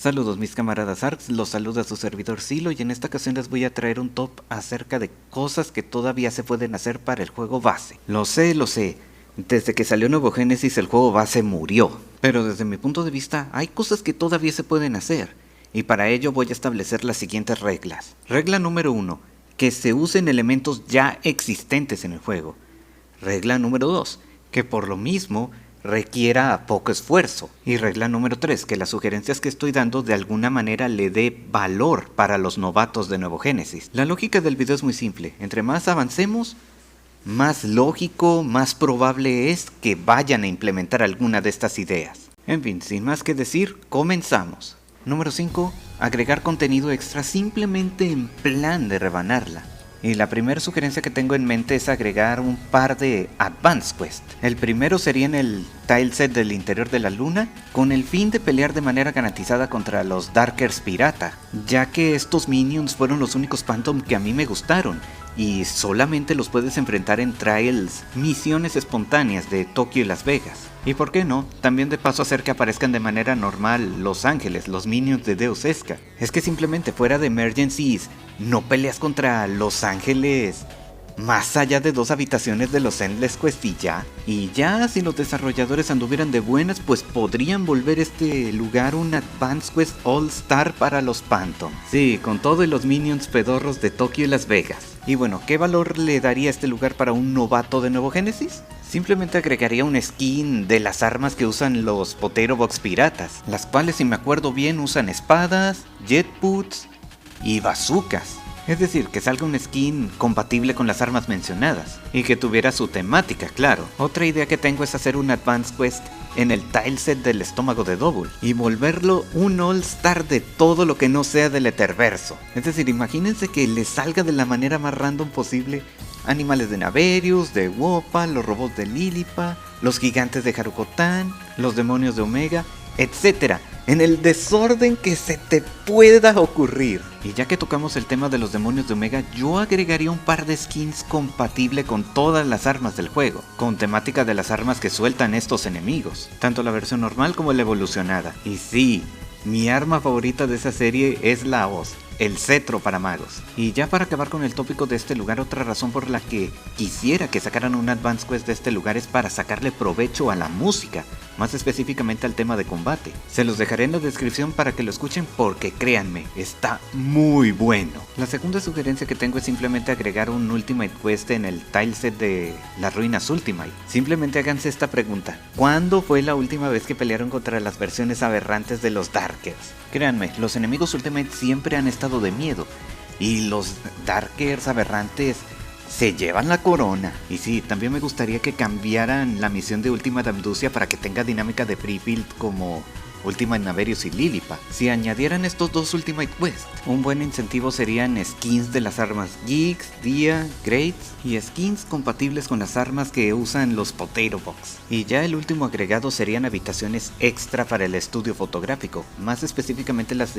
Saludos mis camaradas ARKs, los saluda su servidor Silo y en esta ocasión les voy a traer un top acerca de cosas que todavía se pueden hacer para el juego base. Lo sé, desde que salió Nuevo Genesis el juego base murió, pero desde mi punto de vista hay cosas que todavía se pueden hacer y para ello voy a establecer las siguientes reglas. Regla número 1, que se usen elementos ya existentes en el juego. Regla número 2, que por lo mismo requiera poco esfuerzo. Y regla número 3, que las sugerencias que estoy dando de alguna manera le dé valor para los novatos de Nuevo Genesis. La lógica del video es muy simple, entre más avancemos, más lógico, más probable es que vayan a implementar alguna de estas ideas. En fin, sin más que decir, comenzamos. Número 5, agregar contenido extra simplemente en plan de rebanarla. Y la primera sugerencia que tengo en mente es agregar un par de Advance Quest. El primero sería en el tileset del interior de la luna, con el fin de pelear de manera garantizada contra los Darkers pirata, ya que estos minions fueron los únicos Phantom que a mí me gustaron, y solamente los puedes enfrentar en trials, misiones espontáneas de Tokio y Las Vegas. Y por qué no, también de paso hacer que aparezcan de manera normal Los Ángeles, los minions de Deus Esca. Es que simplemente fuera de Emergencies, no peleas contra Los Ángeles más allá de 2 habitaciones de los Endless Quest y ya si los desarrolladores anduvieran de buenas, pues podrían volver este lugar un Advance Quest All Star para los Phantom. Sí, con todo y los minions pedorros de Tokio y Las Vegas. Y bueno, ¿qué valor le daría este lugar para un novato de Nuevo Genesis? Simplemente agregaría un skin de las armas que usan los Potato Box piratas, las cuales si me acuerdo bien usan espadas, jetboots y bazookas. Es decir, que salga un skin compatible con las armas mencionadas, y que tuviera su temática, claro. Otra idea que tengo es hacer un Advance Quest en el tileset del estómago de Double, y volverlo un All-Star de todo lo que no sea del Etherverso. Es decir, imagínense que le salga de la manera más random posible animales de Naverius, de Wopa, los robots de Lilipa, los gigantes de Harukotan, los demonios de Omega, etc. En el desorden que se te pueda ocurrir. Y ya que tocamos el tema de los demonios de Omega, yo agregaría un par de skins compatible con todas las armas del juego, con temática de las armas que sueltan estos enemigos, tanto la versión normal como la evolucionada. Y sí, mi arma favorita de esa serie es la hoz, el cetro para magos. Y ya para acabar con el tópico de este lugar, otra razón por la que quisiera que sacaran un Advance Quest de este lugar es para sacarle provecho a la música, más específicamente al tema de combate. Se los dejaré en la descripción para que lo escuchen porque créanme, está muy bueno. La segunda sugerencia que tengo es simplemente agregar un Ultimate Quest en el tileset de las ruinas Ultimate. Simplemente háganse esta pregunta: ¿cuándo fue la última vez que pelearon contra las versiones aberrantes de los Darkers? Créanme, los enemigos Ultimate siempre han estado de miedo, y los Darkers aberrantes se llevan la corona. Y sí, también me gustaría que cambiaran la misión de Ultimate Amdusia para que tenga dinámica de pre-build como Ultimate Naverius y Lilipa. Si añadieran estos 2 Ultimate Quest, un buen incentivo serían skins de las armas Geeks, Dia, Greats y skins compatibles con las armas que usan los Potato Box. Y ya el último agregado serían habitaciones extra para el estudio fotográfico, más específicamente las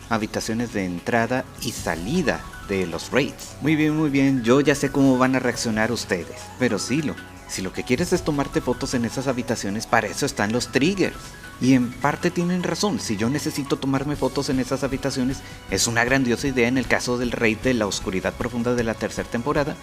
habitaciones de entrada y salida de los raids. Muy bien, yo ya sé cómo van a reaccionar ustedes, pero si lo que quieres es tomarte fotos en esas habitaciones, para eso están los triggers. Y en parte tienen razón, si yo necesito tomarme fotos en esas habitaciones, es una grandiosa idea en el caso del raid de la oscuridad profunda de la 3ª temporada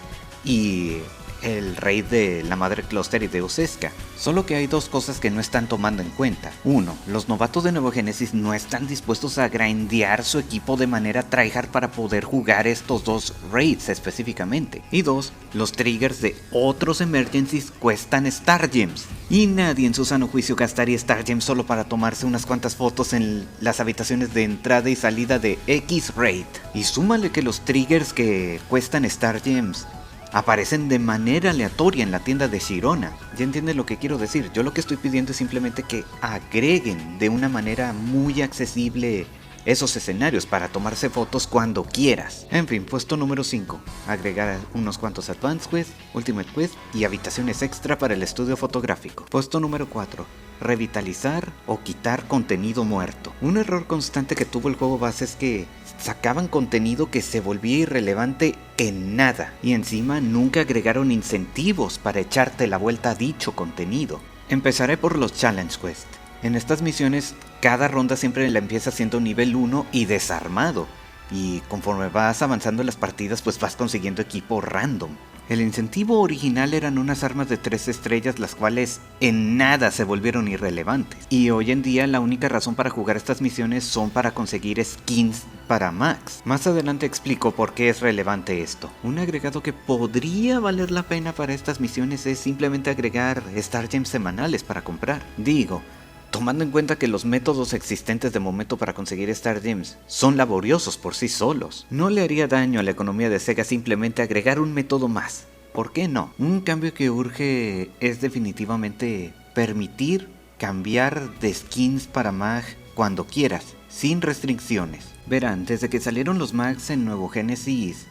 y el raid de la Madre Cluster y Deus Esca. Solo que hay 2 cosas que no están tomando en cuenta. 1. Los novatos de Nuevo Genesis no están dispuestos a grindear su equipo de manera tryhard para poder jugar estos 2 raids específicamente. Y 2. Los triggers de otros Emergencies cuestan Star Gems, y nadie en su sano juicio gastaría Star Gems solo para tomarse unas cuantas fotos en las habitaciones de entrada y salida de X raid. Y súmale que los triggers que cuestan Star Gems aparecen de manera aleatoria en la tienda de Sirona. Ya entienden lo que quiero decir. Yo lo que estoy pidiendo es simplemente que agreguen de una manera muy accesible esos escenarios para tomarse fotos cuando quieras. En fin, puesto número 5, agregar unos cuantos Advance Quest, Ultimate Quest y habitaciones extra para el estudio fotográfico. Puesto número 4, revitalizar o quitar contenido muerto. Un error constante que tuvo el juego base es que sacaban contenido que se volvía irrelevante en nada, y encima nunca agregaron incentivos para echarte la vuelta a dicho contenido. Empezaré por los Challenge Quest. En estas misiones, cada ronda siempre la empieza siendo nivel 1 y desarmado. Y conforme vas avanzando en las partidas, pues vas consiguiendo equipo random. El incentivo original eran unas armas de 3 estrellas, las cuales en nada se volvieron irrelevantes. Y hoy en día la única razón para jugar estas misiones son para conseguir skins para Max. Más adelante explico por qué es relevante esto. Un agregado que podría valer la pena para estas misiones es simplemente agregar Star Gems semanales para comprar. Digo, tomando en cuenta que los métodos existentes de momento para conseguir Star Gems son laboriosos por sí solos, no le haría daño a la economía de Sega simplemente agregar un método más. ¿Por qué no? Un cambio que urge es definitivamente permitir cambiar de skins para mag cuando quieras, sin restricciones. Verán, desde que salieron los mags en Nuevo Genesis,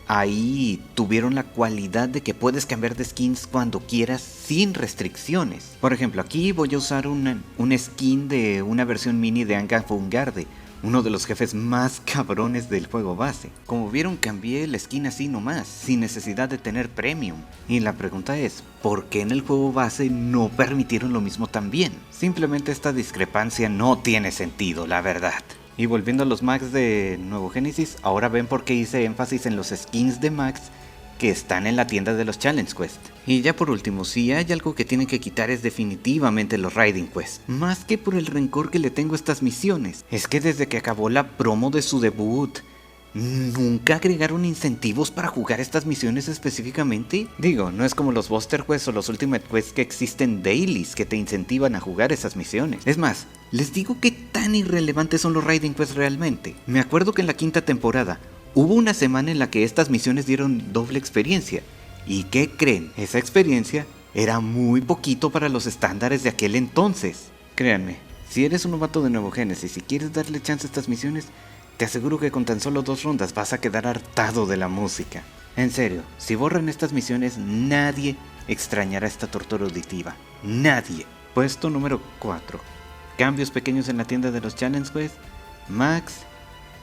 ahí tuvieron la cualidad de que puedes cambiar de skins cuando quieras sin restricciones. Por ejemplo, aquí voy a usar un skin de una versión mini de Anga Fungarde, uno de los jefes más cabrones del juego base. Como vieron, cambié el skin así nomás, sin necesidad de tener premium. Y la pregunta es, ¿por qué en el juego base no permitieron lo mismo también? Simplemente esta discrepancia no tiene sentido, la verdad. Y volviendo a los mags de Nuevo Genesis, ahora ven por qué hice énfasis en los skins de mags que están en la tienda de los Challenge Quest. Y ya por último, si hay algo que tienen que quitar es definitivamente los Raiding Quest. Más que por el rencor que le tengo a estas misiones, es que desde que acabó la promo de su debut, nunca agregaron incentivos para jugar estas misiones específicamente. Digo, no es como los Buster Quests o los Ultimate Quests que existen dailies que te incentivan a jugar esas misiones. Es más, les digo qué tan irrelevantes son los Raiding Quests realmente. Me acuerdo que en la quinta temporada hubo una semana en la que estas misiones dieron doble experiencia. ¿Y qué creen? Esa experiencia era muy poquito para los estándares de aquel entonces. Créanme, si eres un novato de Nuevo Genesis y quieres darle chance a estas misiones, te aseguro que con tan solo 2 rondas vas a quedar hartado de la música. En serio, si borran estas misiones, nadie extrañará esta tortura auditiva. Nadie. Puesto número 4. Cambios pequeños en la tienda de los Challenge Quest, Max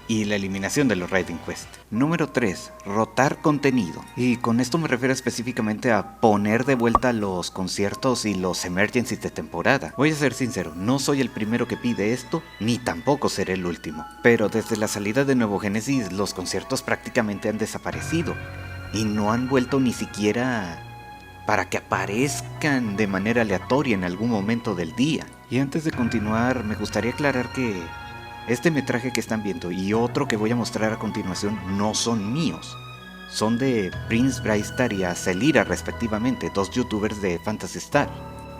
y la eliminación de los Raiding Quest. Número 3. Rotar contenido. Y con esto me refiero específicamente a poner de vuelta los conciertos y los emergencies de temporada. Voy a ser sincero, no soy el primero que pide esto, ni tampoco seré el último. Pero desde la salida de Nuevo Genesis, los conciertos prácticamente han desaparecido. Y no han vuelto ni siquiera para que aparezcan de manera aleatoria en algún momento del día. Y antes de continuar, me gustaría aclarar que este metraje que están viendo y otro que voy a mostrar a continuación no son míos. Son de Prince Brightstar y Acelira respectivamente, 2 youtubers de Phantasy Star.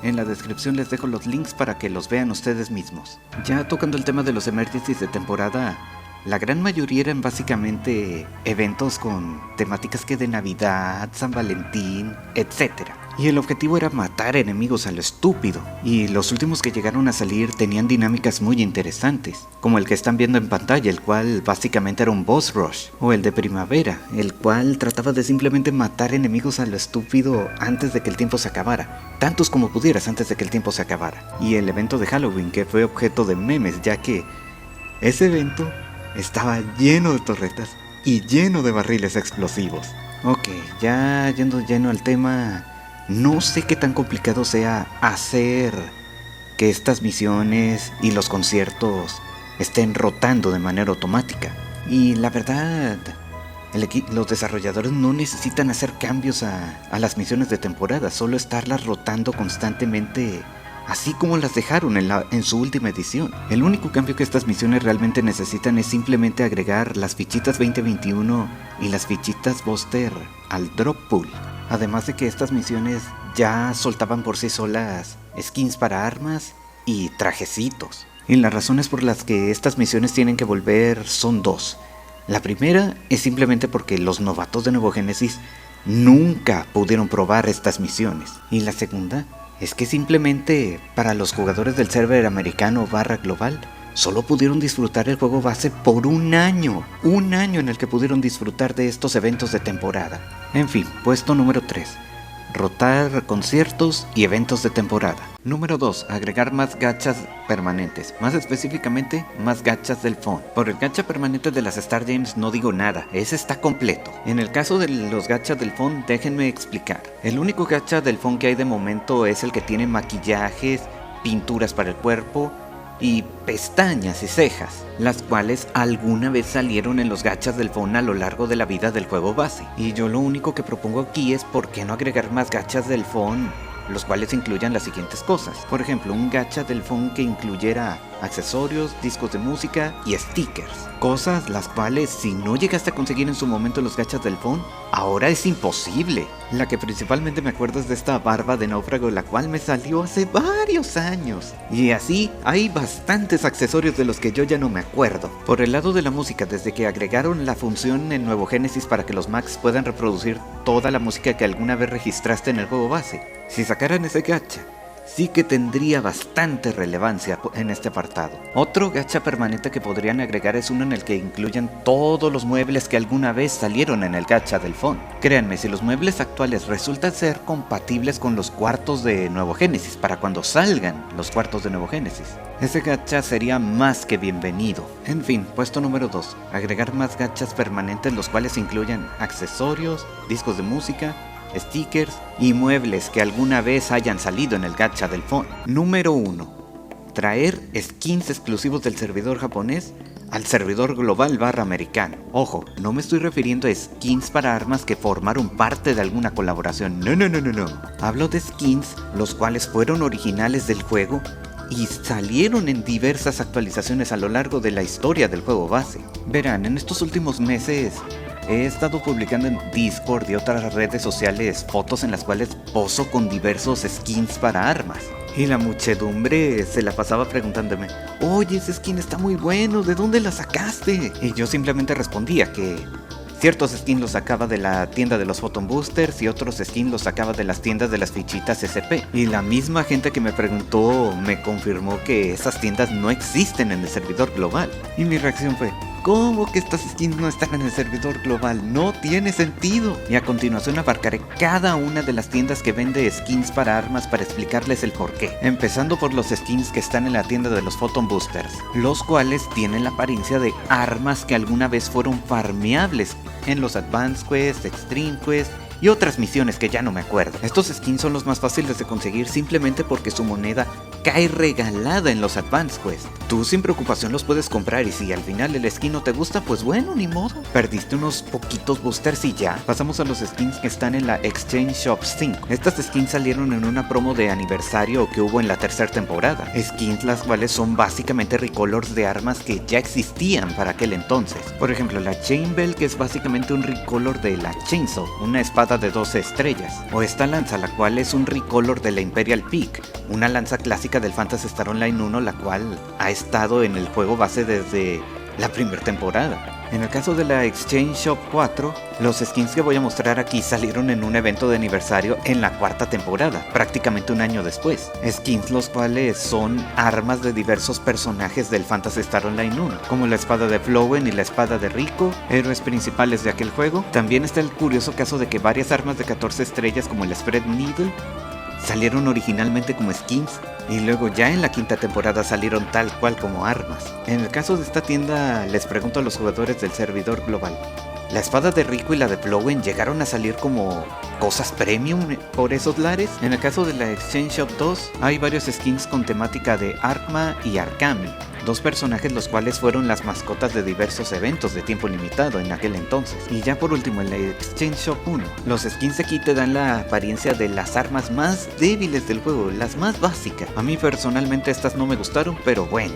En la descripción les dejo los links para que los vean ustedes mismos. Ya tocando el tema de los emergencies de temporada, la gran mayoría eran básicamente eventos con temáticas que de Navidad, San Valentín, etc. Y el objetivo era matar enemigos a lo estúpido. Y los últimos que llegaron a salir tenían dinámicas muy interesantes, como el que están viendo en pantalla, el cual básicamente era un boss rush, o el de primavera, el cual trataba de simplemente matar enemigos a lo estúpido antes de que el tiempo se acabara, tantos como pudieras antes de que el tiempo se acabara. Y el evento de Halloween, que fue objeto de memes, ya que ese evento estaba lleno de torretas y lleno de barriles explosivos. Ok, ya yendo lleno al tema, no sé qué tan complicado sea hacer que estas misiones y los conciertos estén rotando de manera automática. Y la verdad, los desarrolladores no necesitan hacer cambios a las misiones de temporada, solo estarlas rotando constantemente, así como las dejaron en su última edición. El único cambio que estas misiones realmente necesitan es simplemente agregar las fichitas 2021 y las fichitas Buster al drop pool. Además de que estas misiones ya soltaban por sí solas skins para armas y trajecitos. Y las razones por las que estas misiones tienen que volver son 2. La primera es simplemente porque los novatos de Nuevo Genesis nunca pudieron probar estas misiones. Y la segunda es que simplemente para los jugadores del server americano / global solo pudieron disfrutar el juego base por un año en el que pudieron disfrutar de estos eventos de temporada. En fin, puesto número 3. Rotar conciertos y eventos de temporada. Número 2. Agregar más gachas permanentes. Más específicamente, más gachas del phone. Por el gacha permanente de las Star Gems no digo nada, ese está completo. En el caso de los gachas del phone, déjenme explicar. El único gacha del phone que hay de momento es el que tiene maquillajes, pinturas para el cuerpo y pestañas y cejas, las cuales alguna vez salieron en los gachas del phone a lo largo de la vida del juego base. Y yo lo único que propongo aquí es por qué no agregar más gachas del phone, los cuales incluyan las siguientes cosas. Por ejemplo, un gacha del phone que incluyera accesorios, discos de música y stickers. Cosas las cuales si no llegaste a conseguir en su momento los gachas del phone, ahora es imposible. La que principalmente me acuerdo es de esta barba de náufrago, la cual me salió hace varios años. Y así hay bastantes accesorios de los que yo ya no me acuerdo. Por el lado de la música, desde que agregaron la función en Nuevo Génesis para que los Macs puedan reproducir toda la música que alguna vez registraste en el juego base, si sacaran ese gacha, sí que tendría bastante relevancia en este apartado. Otro gacha permanente que podrían agregar es uno en el que incluyan todos los muebles que alguna vez salieron en el gacha del phone. Créanme, si los muebles actuales resultan ser compatibles con los cuartos de Nuevo Génesis para cuando salgan los cuartos de Nuevo Génesis, ese gacha sería más que bienvenido. En fin, puesto número 2, agregar más gachas permanentes los cuales incluyan accesorios, discos de música, stickers y muebles que alguna vez hayan salido en el gacha del phone. Número 1. Traer skins exclusivos del servidor japonés al servidor global / americano. Ojo, no me estoy refiriendo a skins para armas que formaron parte de alguna colaboración. No. Hablo de skins los cuales fueron originales del juego y salieron en diversas actualizaciones a lo largo de la historia del juego base. Verán, en estos últimos meses he estado publicando en Discord y otras redes sociales fotos en las cuales poso con diversos skins para armas. Y la muchedumbre se la pasaba preguntándome: oye, ese skin está muy bueno, ¿de dónde la sacaste? Y yo simplemente respondía que ciertos skins los sacaba de la tienda de los Photon Boosters y otros skins los sacaba de las tiendas de las fichitas SP. Y la misma gente que me preguntó me confirmó que esas tiendas no existen en el servidor global. Y mi reacción fue: ¿cómo que estas skins no están en el servidor global? No tiene sentido. Y a continuación abarcaré cada una de las tiendas que vende skins para armas para explicarles el porqué. Empezando por los skins que están en la tienda de los Photon Boosters, los cuales tienen la apariencia de armas que alguna vez fueron farmeables en los Advanced Quest, Extreme Quest y otras misiones que ya no me acuerdo. Estos skins son los más fáciles de conseguir simplemente porque su moneda cae regalada en los Advanced Quest. Tú sin preocupación los puedes comprar y si al final el skin no te gusta, pues bueno, ni modo. Perdiste unos poquitos boosters y ya. Pasamos a los skins que están en la Exchange Shop 5. Estas skins salieron en una promo de aniversario que hubo en la tercera temporada. Skins las cuales son básicamente recolors de armas que ya existían para aquel entonces. Por ejemplo, la Chain Bell, que es básicamente un recolor de la Chainsaw, una espada de 12 estrellas. O esta lanza, la cual es un recolor de la Imperial Peak, una lanza clásica del Phantasy Star Online 1, la cual ha estado en el juego base desde la primera temporada. En el caso de la Exchange Shop 4, los skins que voy a mostrar aquí salieron en un evento de aniversario en la cuarta temporada, prácticamente un año después. Skins los cuales son armas de diversos personajes del Phantasy Star Online 1, como la espada de Flowen y la espada de Rico, héroes principales de aquel juego. También está el curioso caso de que varias armas de 14 estrellas como el Spread Needle salieron originalmente como skins y luego ya en la quinta temporada salieron tal cual como armas. En el caso de esta tienda les pregunto a los jugadores del servidor global: ¿la espada de Rico y la de Flowen llegaron a salir como cosas premium por esos lares? En el caso de la Exchange Shop 2 hay varios skins con temática de Arkma y Arkami, dos personajes los cuales fueron las mascotas de diversos eventos de tiempo limitado en aquel entonces. Y ya por último, en la Exchange Shop 1, los skins aquí te dan la apariencia de las armas más débiles del juego, las más básicas. A mí personalmente estas no me gustaron, pero bueno,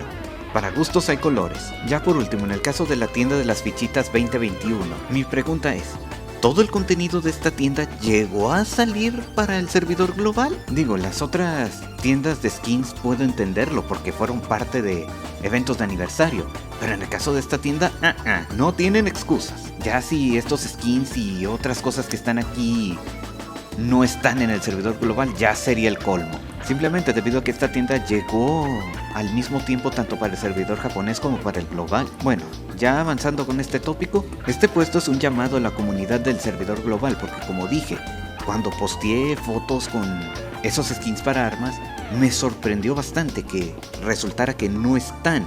para gustos hay colores. Ya por último, en el caso de la tienda de las fichitas 2021, mi pregunta es: ¿todo el contenido de esta tienda llegó a salir para el servidor global? Digo, las otras tiendas de skins puedo entenderlo porque fueron parte de eventos de aniversario, pero en el caso de esta tienda, no tienen excusas. Ya si estos skins y otras cosas que están aquí no están en el servidor global, ya sería el colmo. Simplemente debido a que esta tienda llegó al mismo tiempo tanto para el servidor japonés como para el global. Bueno, ya avanzando con este tópico, este puesto es un llamado a la comunidad del servidor global, porque como dije, cuando posteé fotos con esos skins para armas, me sorprendió bastante que resultara que no están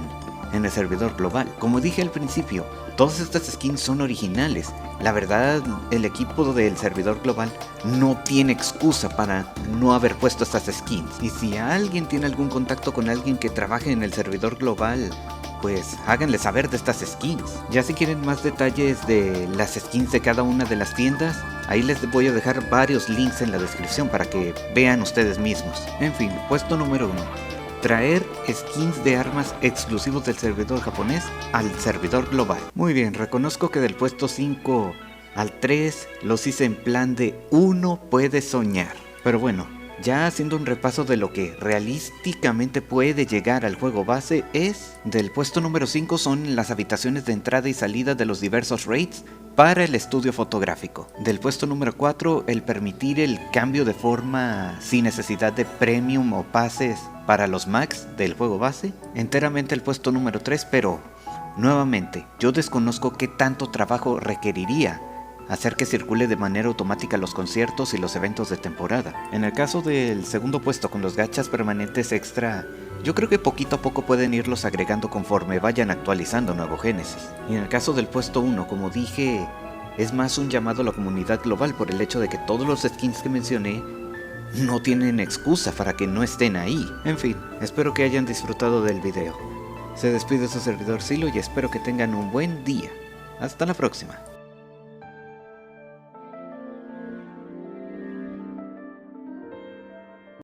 en el servidor global. Como dije al principio, todas estas skins son originales. La verdad, el equipo del servidor global no tiene excusa para no haber puesto estas skins. Y si alguien tiene algún contacto con alguien que trabaje en el servidor global, pues háganle saber de estas skins. Ya si quieren más detalles de las skins de cada una de las tiendas, ahí les voy a dejar varios links en la descripción para que vean ustedes mismos. En fin, puesto número 1. Traer skins de armas exclusivos del servidor japonés al servidor global. Muy bien, reconozco que del puesto 5 al 3 los hice en plan de uno puede soñar. Pero bueno, ya haciendo un repaso de lo que realísticamente puede llegar al juego base es, del puesto número 5 son las habitaciones de entrada y salida de los diversos raids para el estudio fotográfico. Del puesto número 4, el permitir el cambio de forma sin necesidad de premium o pases para los max del juego base. Enteramente el puesto número 3, pero nuevamente, yo desconozco qué tanto trabajo requeriría hacer que circule de manera automática los conciertos y los eventos de temporada. En el caso del segundo puesto con los gachas permanentes extra, yo creo que poquito a poco pueden irlos agregando conforme vayan actualizando Nuevo Génesis. Y en el caso del puesto 1, como dije, es más un llamado a la comunidad global por el hecho de que todos los skins que mencioné no tienen excusa para que no estén ahí. En fin, espero que hayan disfrutado del video. Se despide su servidor Silo y espero que tengan un buen día. Hasta la próxima.